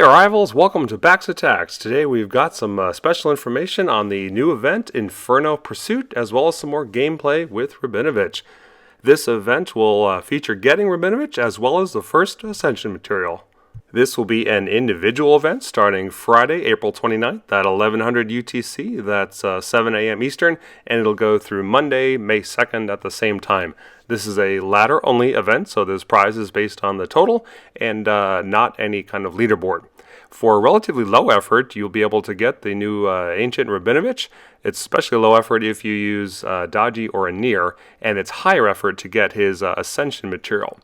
Arrivals, welcome to Bax Attacks. Today we've got some special information on the new event, Inferno Pursuit, as well as some more gameplay with Rabinovitch. This event will feature getting Rabinovitch as well as the first Ascension material. This will be an individual event starting Friday, April 29th at 1100 UTC, that's 7 a.m. Eastern, and it'll go through Monday, May 2nd at the same time. This is a ladder-only event, so this prize is based on the total and not any kind of leaderboard. For relatively low effort, you'll be able to get the new Ancient Rabinovitch. It's especially low effort if you use Dodgy or a Near, and it's higher effort to get his Ascension material.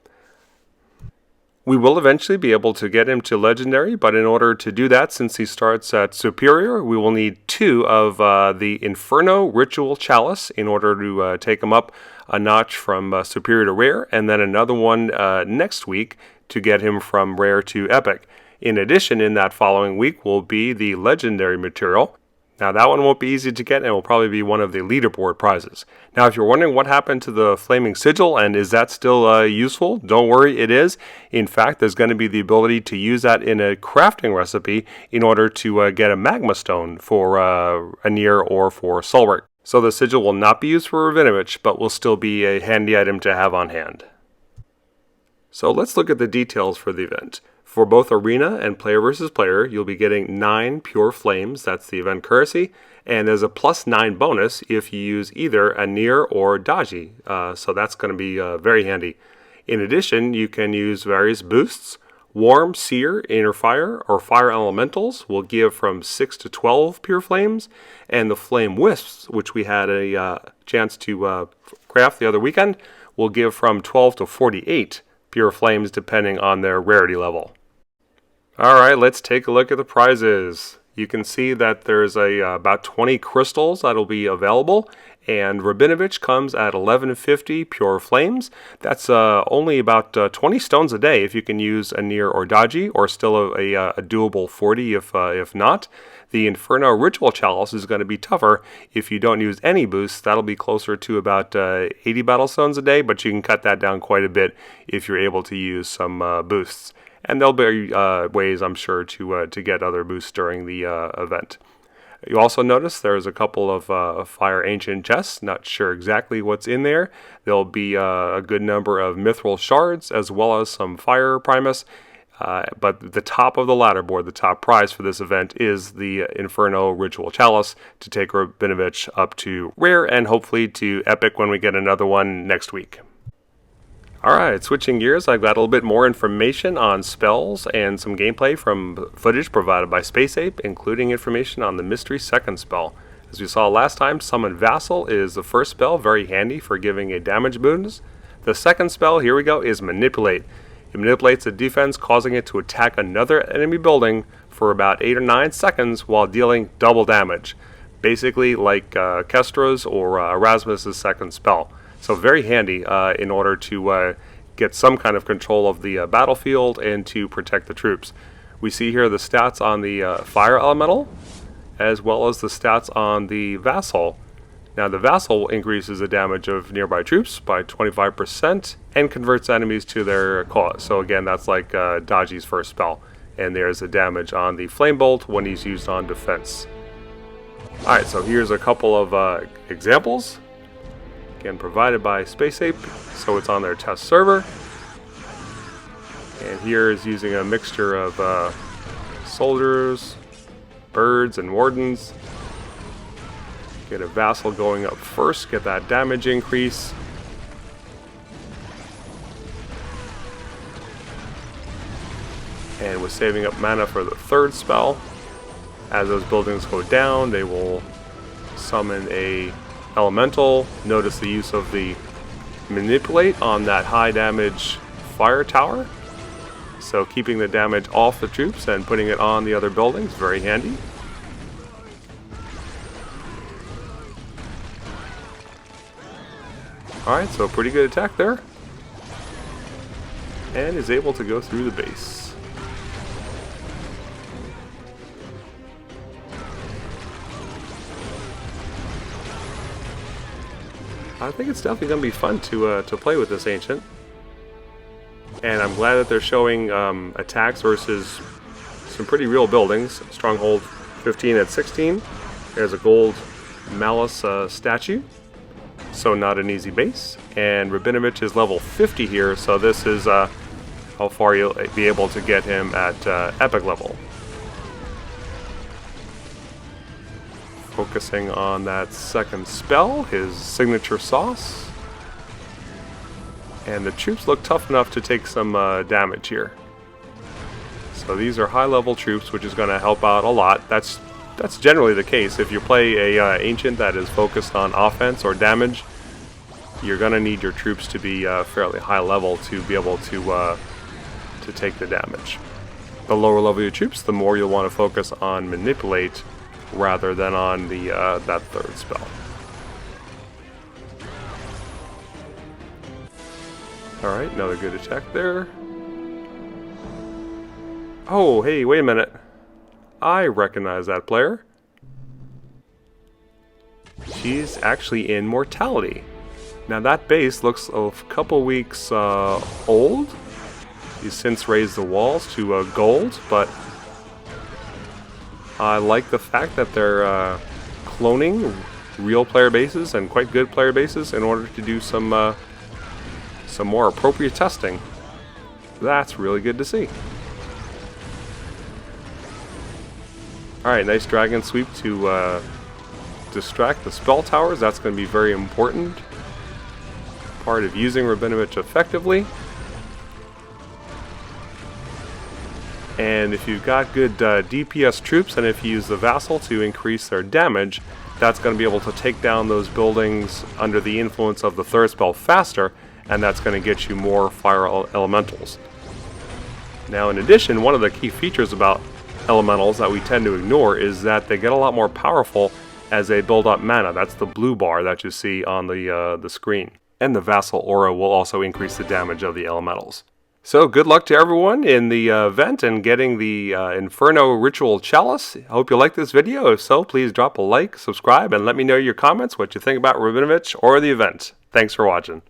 We will eventually be able to get him to Legendary, but in order to do that, since he starts at Superior, we will need 2 of the Inferno Ritual Chalice in order to take him up a notch from Superior to Rare, and then another one next week to get him from Rare to Epic. In addition, in that following week will be the Legendary material. Now that one won't be easy to get and will probably be one of the leaderboard prizes. Now if you're wondering what happened to the Flaming Sigil and is that still useful, don't worry, it is. In fact, there's going to be the ability to use that in a crafting recipe in order to get a Magma Stone for a Near or for Sulric. So the Sigil will not be used for Rabinovitch, but will still be a handy item to have on hand. So let's look at the details for the event. For both Arena and Player vs. Player, you'll be getting 9 Pure Flames, that's the event currency, and there's a +9 bonus if you use either a Near or Dodgy, so that's going to be very handy. In addition, you can use various boosts. Warm, Seer, Inner Fire, or Fire Elementals will give from 6 to 12 Pure Flames, and the Flame Wisps, which we had a chance to craft the other weekend, will give from 12 to 48 Pure Flames depending on their rarity level. Alright, let's take a look at the prizes. You can see that there's about 20 crystals that'll be available, and Rabinovitch comes at 1150 Pure Flames. That's only about 20 stones a day if you can use a Near or Dodgy, or still a doable 40 if not. The Inferno Ritual Chalice is going to be tougher if you don't use any boosts. That'll be closer to about 80 battle stones a day, but you can cut that down quite a bit if you're able to use some boosts. And there'll be ways, I'm sure, to get other boosts during the event. You also notice there's a couple of Fire Ancient chests. Not sure exactly what's in there. There'll be a good number of Mithril Shards as well as some Fire Primus. But the top of the ladder board, the top prize for this event, is the Inferno Ritual Chalice to take Rabinovitch up to Rare and hopefully to Epic when we get another one next week. Alright, switching gears, I've got a little bit more information on spells and some gameplay from footage provided by Space Ape, including information on the Mystery Second spell. As we saw last time, Summon Vassal is the first spell, very handy for giving a damage bonus. The second spell, here we go, is Manipulate. It manipulates the defense, causing it to attack another enemy building for about 8 or 9 seconds while dealing double damage. Basically like Kestra's or Erasmus's second spell. So very handy in order to get some kind of control of the battlefield and to protect the troops. We see here the stats on the Fire Elemental as well as the stats on the Vassal. Now the Vassal increases the damage of nearby troops by 25% and converts enemies to their cause. So again, that's like Dodgy's first spell. And there's the damage on the Flame Bolt when he's used on defense. Alright, so here's a couple of examples. Again, provided by Space Ape, so it's on their test server. And here is using a mixture of soldiers, birds, and wardens. Get a Vassal going up first, get that damage increase. And we're saving up mana for the third spell. As those buildings go down, they will summon a Elemental. Notice the use of the Manipulate on that high damage fire tower. So keeping the damage off the troops and putting it on the other buildings, very handy. Alright, so a pretty good attack there. And is able to go through the base. I think it's definitely going to be fun to play with this Ancient. And I'm glad that they're showing attacks versus some pretty real buildings. Stronghold 15 at 16. There's a gold Malice statue, so not an easy base. And Rabinovitch is level 50 here, so this is how far you'll be able to get him at epic level. Focusing on that second spell, his signature sauce. And the troops look tough enough to take some damage here. So these are high level troops, which is going to help out a lot. That's generally the case. If you play a ancient that is focused on offense or damage, you're going to need your troops to be fairly high level to be able to take the damage. The lower level your troops, the more you'll want to focus on manipulate rather than on the that third spell. Alright, another good attack there. Oh, hey, wait a minute. I recognize that player. She's actually in Mortality. Now that base looks a couple weeks old. He's since raised the walls to gold, but I like the fact that they're cloning real player bases and quite good player bases in order to do some more appropriate testing. That's really good to see. Alright, nice dragon sweep to distract the spell towers. That's going to be very important. Part of using Rabinovitch effectively. And if you've got good DPS troops, and if you use the vassal to increase their damage, that's going to be able to take down those buildings under the influence of the third spell faster, and that's going to get you more fire elementals. Now in addition, one of the key features about elementals that we tend to ignore is that they get a lot more powerful as they build up mana. That's the blue bar that you see on the screen. And the vassal aura will also increase the damage of the elementals. So good luck to everyone in the event and getting the Inferno Ritual Chalice. I hope you like this video. If so, please drop a like, subscribe, and let me know your comments, what you think about Rabinovitch or the event. Thanks for watching.